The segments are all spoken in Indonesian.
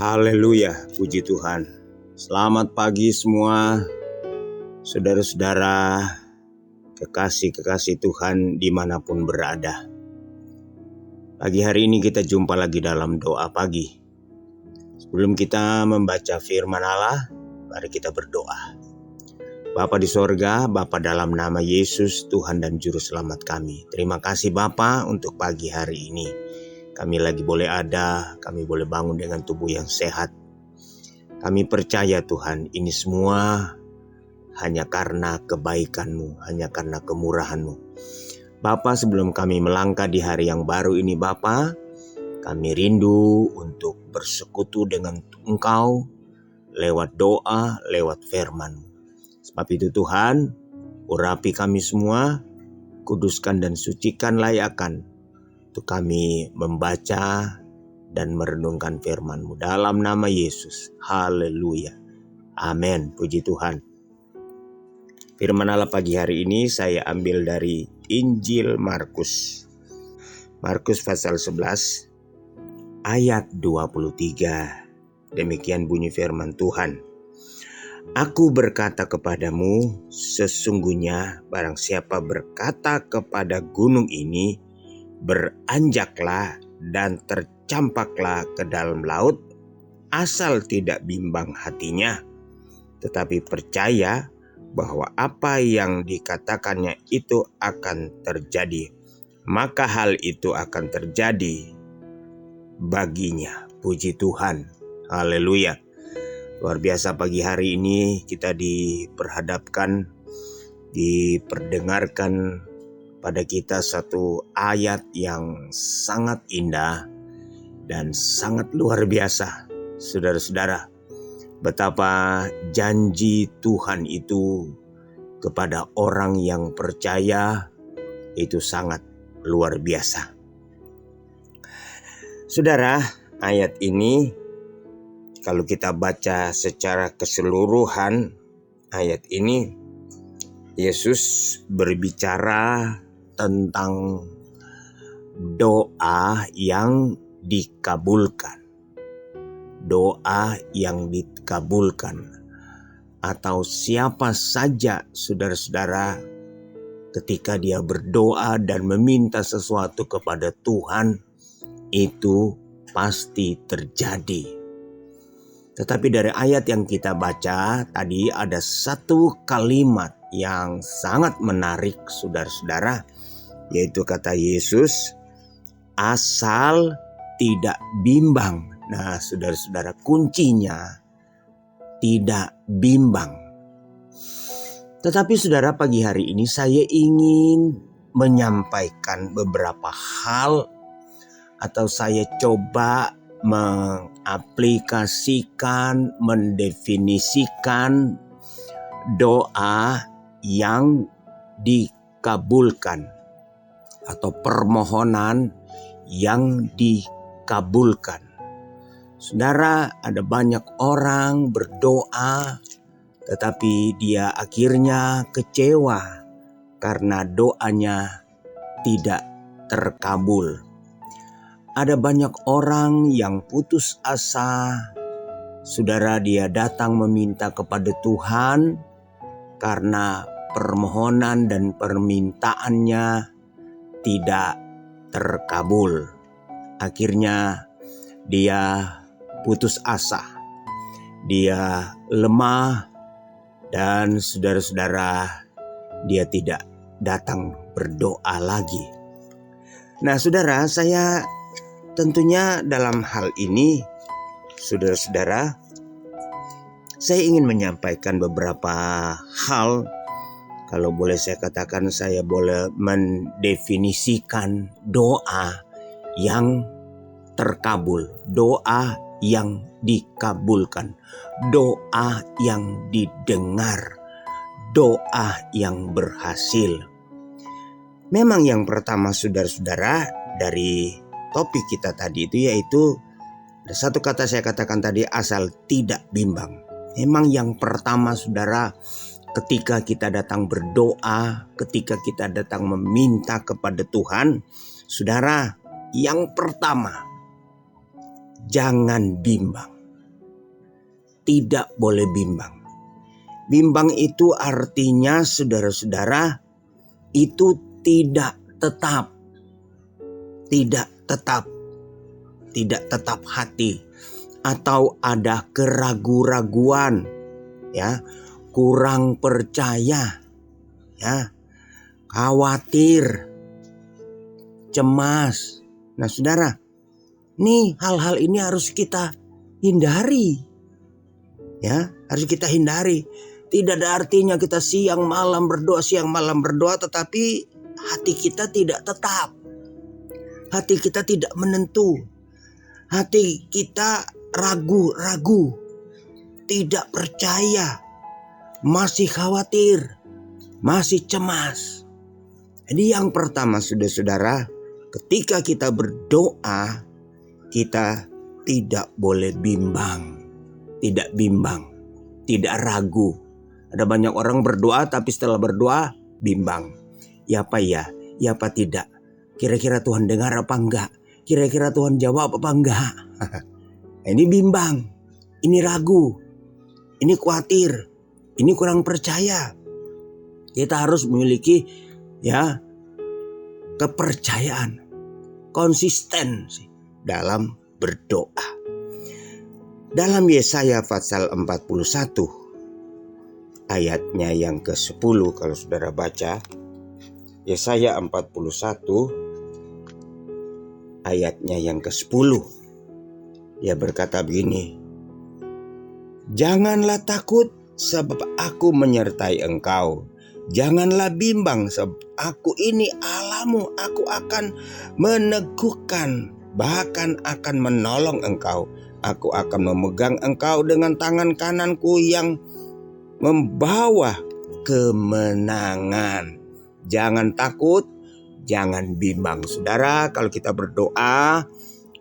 Haleluya, puji Tuhan. Selamat pagi semua, saudara-saudara, kekasih-kekasih Tuhan dimanapun berada. Pagi hari ini kita jumpa lagi dalam doa pagi. Sebelum kita membaca firman Allah, mari kita berdoa. Bapa di sorga, Bapa dalam nama Yesus, Tuhan dan Juru Selamat kami. Terima kasih Bapa untuk pagi hari ini. Kami lagi boleh ada, kami boleh bangun dengan tubuh yang sehat. Kami percaya Tuhan, ini semua hanya karena kebaikan-Mu, hanya karena kemurahan-Mu. Bapa, sebelum kami melangkah di hari yang baru ini Bapa, kami rindu untuk bersekutu dengan Engkau lewat doa, lewat firman-Mu. Sebab itu Tuhan, urapi kami semua, kuduskan dan sucikan layakan untuk kami membaca dan merenungkan firman-Mu dalam nama Yesus. Haleluya. Amin. Puji Tuhan. Firman Allah pagi hari ini saya ambil dari Injil Markus. Markus pasal 11 ayat 23. Demikian bunyi firman Tuhan. Aku berkata kepadamu, sesungguhnya barang siapa berkata kepada gunung ini, beranjaklah dan tercampaklah ke dalam laut, asal tidak bimbang hatinya, tetapi percaya bahwa apa yang dikatakannya itu akan terjadi, maka hal itu akan terjadi baginya. Puji Tuhan. Haleluya. Luar biasa pagi hari ini kita diperdengarkan pada kita satu ayat yang sangat indah dan sangat luar biasa. Saudara-saudara, betapa janji Tuhan itu kepada orang yang percaya itu sangat luar biasa. Saudara, ayat ini kalau kita baca secara keseluruhan ayat ini, Yesus berbicara tentang doa yang dikabulkan. Doa yang dikabulkan. Atau siapa saja saudara-saudara ketika dia berdoa dan meminta sesuatu kepada Tuhan, itu pasti terjadi. Tetapi dari ayat yang kita baca tadi ada satu kalimat yang sangat menarik saudara-saudara, yaitu kata Yesus, asal tidak bimbang. Nah saudara-saudara, kuncinya tidak bimbang. Tetapi saudara, pagi hari ini saya ingin menyampaikan beberapa hal, atau saya coba mengaplikasikan, mendefinisikan doa yang dikabulkan atau permohonan yang dikabulkan. Saudara, ada banyak orang berdoa tetapi dia akhirnya kecewa karena doanya tidak terkabul. Ada banyak orang yang putus asa. Saudara, dia datang meminta kepada Tuhan karena permohonan dan permintaannya tidak terkabul. Akhirnya dia putus asa. Dia lemah dan saudara-saudara, dia tidak datang berdoa lagi. Nah saudara, saya tentunya dalam hal ini, saudara-saudara, saya ingin menyampaikan beberapa hal. Kalau boleh saya katakan, saya boleh mendefinisikan doa yang terkabul, doa yang dikabulkan, doa yang didengar, doa yang berhasil. Memang yang pertama saudara-saudara dari topik kita tadi itu yaitu ada satu kata saya katakan tadi, asal tidak bimbang. Memang yang pertama saudara, ketika kita datang berdoa, ketika kita datang meminta kepada Tuhan, saudara, yang pertama, jangan bimbang. tidak boleh bimbang. Bimbang itu artinya saudara-saudara itu tidak tetap hati, atau ada keraguan-raguan, ya, kurang percaya, ya, khawatir, cemas. Nah, saudara, nih hal-hal ini harus kita hindari, ya, harus kita hindari. Tidak ada artinya kita siang malam berdoa, tetapi hati kita tidak tetap. Hati kita tidak menentu. Hati kita ragu-ragu, tidak percaya, masih khawatir, masih cemas. Jadi yang pertama, saudara-saudara, ketika kita berdoa, kita tidak boleh bimbang, tidak ragu. Ada banyak orang berdoa tapi setelah berdoa bimbang. Ya apa ya? Ya apa tidak? Kira-kira Tuhan dengar apa enggak? Kira-kira Tuhan jawab apa enggak? Ini bimbang, ini ragu, ini khawatir, ini kurang percaya. Kita harus memiliki, ya, kepercayaan, konsisten dalam berdoa. Dalam Yesaya pasal 41 ayatnya yang ke-10, kalau saudara baca Yesaya 41 ayatnya yang ke-10, dia berkata begini, "Janganlah takut sebab aku menyertai engkau. Janganlah bimbang sebab aku ini Allahmu. Aku akan meneguhkan, bahkan akan menolong engkau. Aku akan memegang engkau dengan tangan kananku yang membawa kemenangan." Jangan takut, jangan bimbang. Saudara, kalau kita berdoa,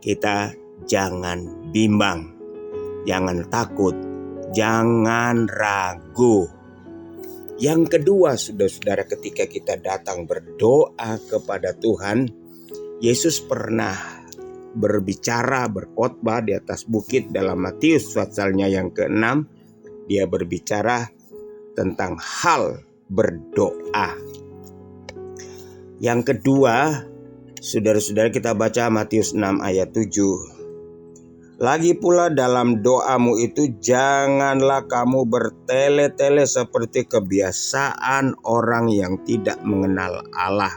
kita jangan bimbang, jangan takut, jangan ragu. Yang kedua, saudara-saudara, ketika kita datang berdoa kepada Tuhan, Yesus pernah berbicara, berkhotbah di atas bukit dalam Matius pasalnya yang ke-6. Dia berbicara tentang hal berdoa. Yang kedua, saudara-saudara, kita baca Matius 6 ayat 7. "Lagi pula dalam doamu itu janganlah kamu bertele-tele seperti kebiasaan orang yang tidak mengenal Allah.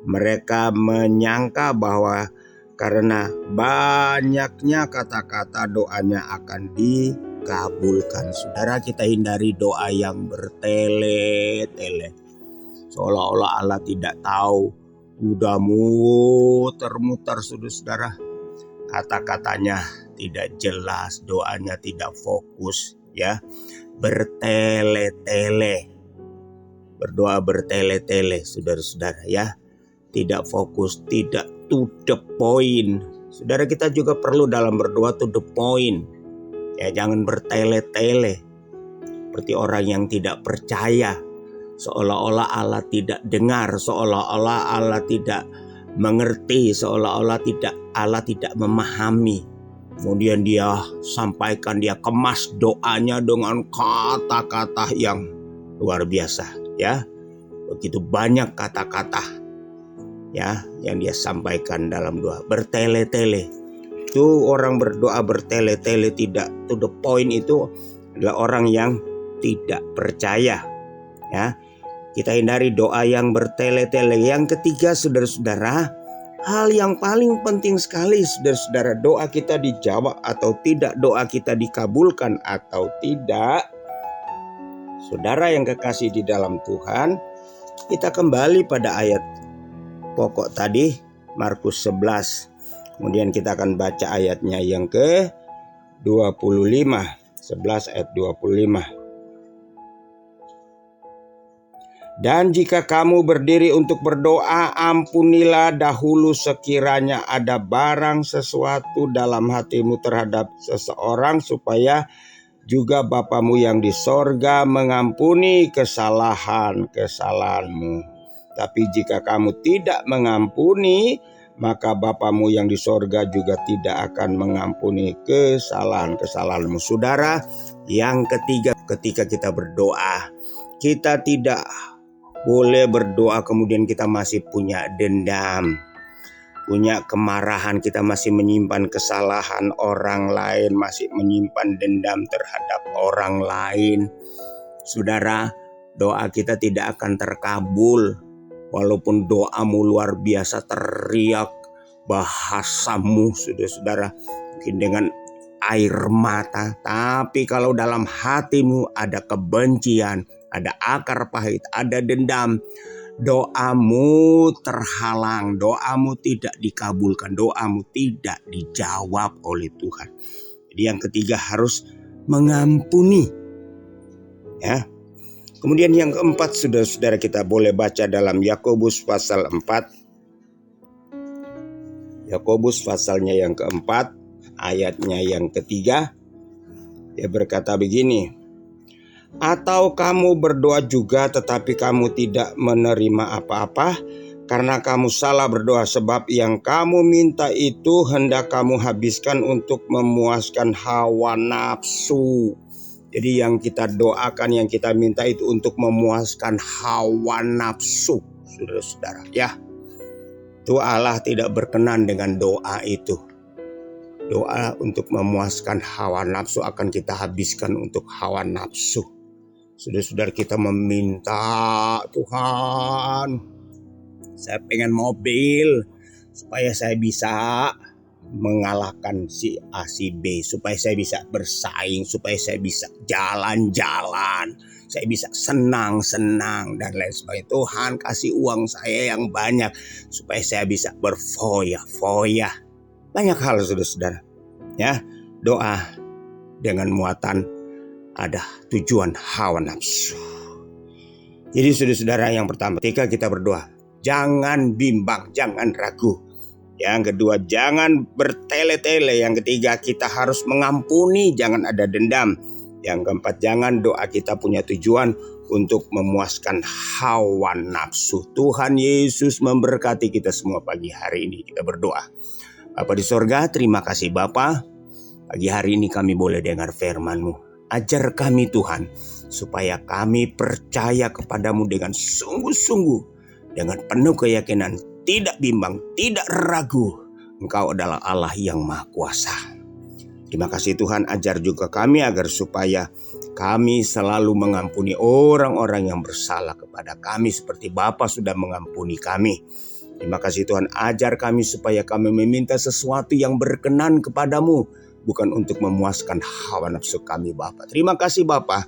Mereka menyangka bahwa karena banyaknya kata-kata doanya akan dikabulkan." Saudara, kita hindari doa yang bertele-tele, seolah-olah Allah tidak tahu. Udah muter-muter, saudara, kata-katanya tidak jelas, doanya tidak fokus, ya. Bertele-tele, berdoa bertele-tele, saudara-saudara, ya. Tidak fokus, tidak to the point. Saudara, kita juga perlu dalam berdoa to the point, ya. Jangan bertele-tele seperti orang yang tidak percaya, seolah-olah Allah tidak dengar, seolah-olah Allah tidak mengerti, seolah-olah Allah tidak memahami. Kemudian dia sampaikan, dia kemas doanya dengan kata-kata yang luar biasa, ya. Begitu banyak kata-kata, ya, yang dia sampaikan dalam doa. Bertele-tele. Itu orang berdoa bertele-tele, tidak to the point, itu adalah orang yang tidak percaya, ya. Kita hindari doa yang bertele-tele. Yang ketiga, saudara-saudara, hal yang paling penting sekali, saudara-saudara, doa kita dijawab atau tidak, doa kita dikabulkan atau tidak. Saudara yang kekasih di dalam Tuhan, kita kembali pada ayat pokok tadi, Markus 11. Kemudian kita akan baca ayatnya yang ke-25, 11 ayat 25. "Dan jika kamu berdiri untuk berdoa, ampunilah dahulu sekiranya ada barang sesuatu dalam hatimu terhadap seseorang, supaya juga Bapamu yang di sorga mengampuni kesalahan-kesalahanmu. Tapi jika kamu tidak mengampuni, maka Bapamu yang di sorga juga tidak akan mengampuni kesalahan-kesalahanmu. Saudara, yang ketiga, ketika kita berdoa, kita tidak boleh berdoa kemudian kita masih punya dendam, punya kemarahan, kita masih menyimpan kesalahan orang lain, masih menyimpan dendam terhadap orang lain. Saudara, doa kita tidak akan terkabul. Walaupun doamu luar biasa, teriak bahasamu, saudara-saudara, mungkin dengan air mata, tapi kalau dalam hatimu ada kebencian, ada akar pahit, ada dendam, doamu terhalang, doamu tidak dikabulkan, doamu tidak dijawab oleh Tuhan. Jadi yang ketiga harus mengampuni, ya. Kemudian yang keempat, saudara-saudara, kita boleh baca dalam Yakobus pasal 4. Yakobus pasalnya yang keempat, ayatnya yang ketiga. Dia berkata begini, atau kamu berdoa juga tetapi kamu tidak menerima apa-apa karena kamu salah berdoa, sebab yang kamu minta itu hendak kamu habiskan untuk memuaskan hawa nafsu. Jadi yang kita doakan, yang kita minta itu untuk memuaskan hawa nafsu, saudara-saudara, ya. Itu Allah tidak berkenan dengan doa itu. Doa untuk memuaskan hawa nafsu akan kita habiskan untuk hawa nafsu. Saudara-saudara, kita meminta, Tuhan, saya pengen mobil supaya saya bisa mengalahkan si A, si B, supaya saya bisa bersaing, supaya saya bisa jalan-jalan, saya bisa senang-senang dan lain sebagainya. Tuhan, kasih uang saya yang banyak supaya saya bisa berfoya-foya. Banyak hal, saudara-saudara, ya. Doa dengan muatan ada tujuan hawa nafsu. Jadi saudara-saudara, yang pertama, ketika kita berdoa, jangan bimbang, jangan ragu. Yang kedua, jangan bertele-tele. Yang ketiga, kita harus mengampuni, jangan ada dendam. Yang keempat, jangan doa kita punya tujuan untuk memuaskan hawa nafsu. Tuhan Yesus memberkati kita semua pagi hari ini. Kita berdoa. Bapa di sorga, terima kasih Bapa. Pagi hari ini kami boleh dengar firman-Mu. Ajar kami Tuhan, supaya kami percaya kepadamu dengan sungguh-sungguh, dengan penuh keyakinan, tidak bimbang, tidak ragu. Engkau adalah Allah yang Maha Kuasa. Terima kasih Tuhan, ajar juga kami agar supaya kami selalu mengampuni orang-orang yang bersalah kepada kami seperti Bapa sudah mengampuni kami. Terima kasih Tuhan, ajar kami supaya kami meminta sesuatu yang berkenan kepadamu, bukan untuk memuaskan hawa nafsu kami Bapa. Terima kasih Bapa,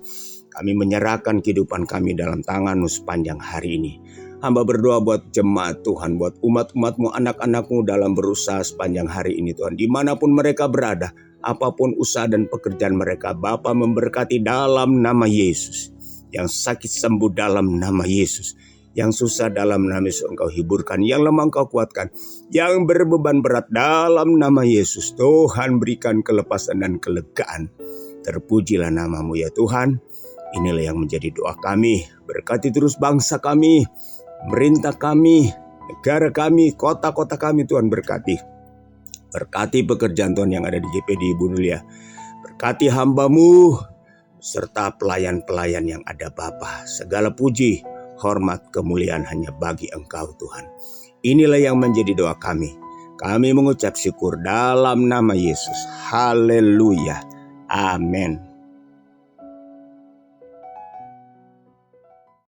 kami menyerahkan kehidupan kami dalam tangan-Mu sepanjang hari ini. Hamba berdoa buat jemaat Tuhan, buat umat-umat-Mu, anak-anak-Mu dalam berusaha sepanjang hari ini Tuhan. Dimanapun mereka berada, apapun usaha dan pekerjaan mereka, Bapa memberkati dalam nama Yesus. Yang sakit sembuh dalam nama Yesus. Yang susah dalam nama Yesus Engkau hiburkan, yang lemah Engkau kuatkan, yang berbeban berat dalam nama Yesus. Tuhan berikan kelepasan dan kelegaan. Terpujilah nama-Mu ya Tuhan. Inilah yang menjadi doa kami. Berkati terus bangsa kami, pemerintah kami, negara kami, kota-kota kami Tuhan berkati. Berkati pekerjaan Tuhan yang ada di GPD Ibu Nulia. Berkati hamba-Mu serta pelayan-pelayan yang ada Bapa. Segala puji, hormat, kemuliaan hanya bagi Engkau Tuhan. Inilah yang menjadi doa kami. Kami mengucap syukur dalam nama Yesus. Haleluya. Amin.